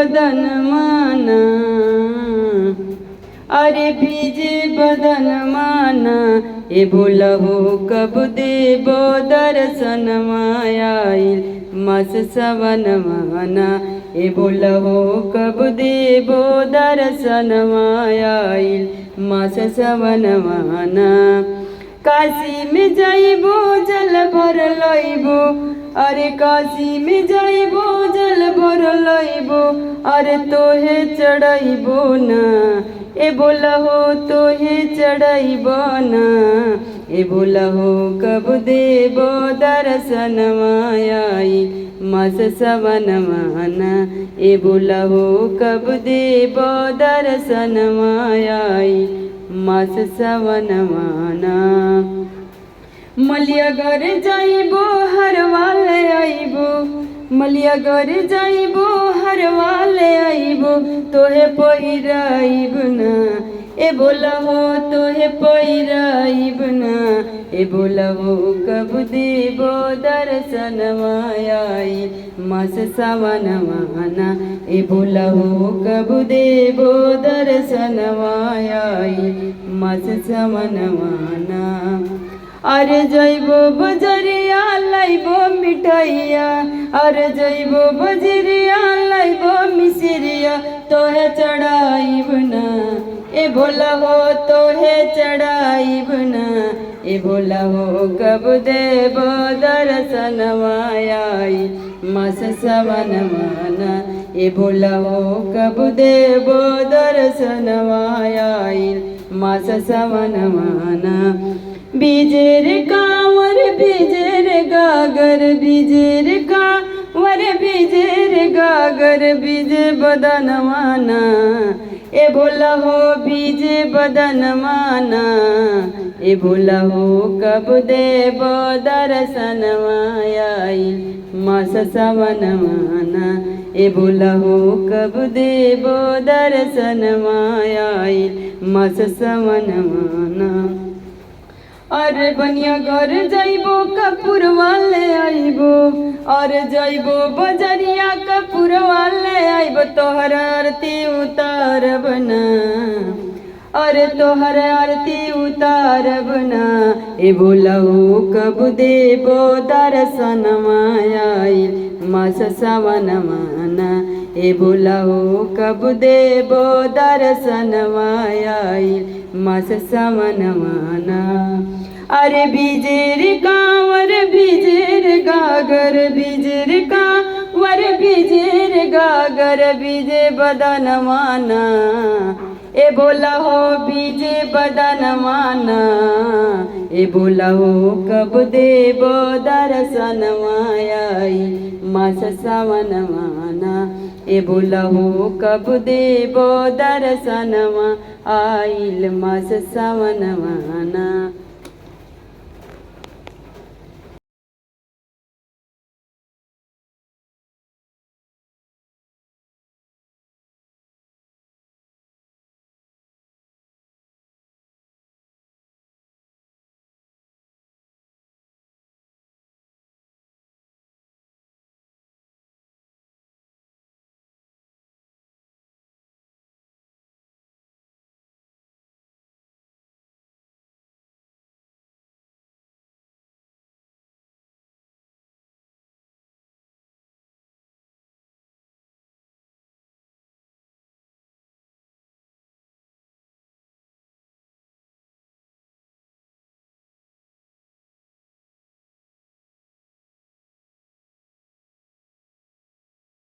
बदन माना, अरे भीजे बदन माना। ए भोला हो कब देबो दर्शन आइल मास सावन माना। ए भोला हो कब देबो दर्शन आइल मास सावन माना। काशी में जाइबो जल भर लइबो, अरे काशी में जाइबो जल भर लइबो, अरे तोहे चढ़ाइबो ना। ए भोला हो तोहे चढ़ाइबो ना। ए भोला हो कब देबो दर्शन आइल मास सावन माना। ए भोला हो कब देबो दर्शन आइल मास सावन माना। मलिया घर जाइबो हर वाले आइबो, मलिया घर जाइबो हर वाले आइबो, तोहे पहिराइब ना। ए भोला हो तोहे पहिराइब ना। ए भोला हो कब देबो दर्शन आइल मास सावन माना। ए भोला हो कब देबो दर्शन आइल मास सावन माना। अरे जइबो बजरिया लाइबो मिठाइया, अरे जइबो बजरिया लाइबो मिसरिया, तोहे चढ़ाइब ना। ए भोला हो तोहे चढ़ाइब ना। ए भोला हो कब देबो दर्शन आइल मास सावन माना। ए भोला हो कब देबो दर्शन आइल मास सावन माना। बीजेर कांवर बीजेर गागर, बीजेर कांवर बीजेर गागर, बीजे बदन माना। ए भोला हो बीजे बदन माना। ए भोला हो कब देबो दर्शन आइल मास सावन माना। ए भोला हो कब देबो दर्शन आइल मास सावन माना। अरे बनिया घर जाइबो कपूर वाले आइबो, अरे जाइबो बजरिया कपूर वाले आइबो, तोहर आरती उतारब ना। अरे तोहर आरती उतारब ना। ए भोला हो कब देबो दर्शन आइल मास सावन माना। ए भोला हो कब देबो दर्शन आइल मास सावन माना। अरे बीजेर कांवर बीजेर गागर, बीजेर कांवर बीजेर गागर, बीजे बदन माना। ए भोला हो बीजे बदन माना। ए भोला हो कब देबो दर्शन आइल मास सावन माना। ए भोला हो कब देबो दर्शन आइल मास सावन माना।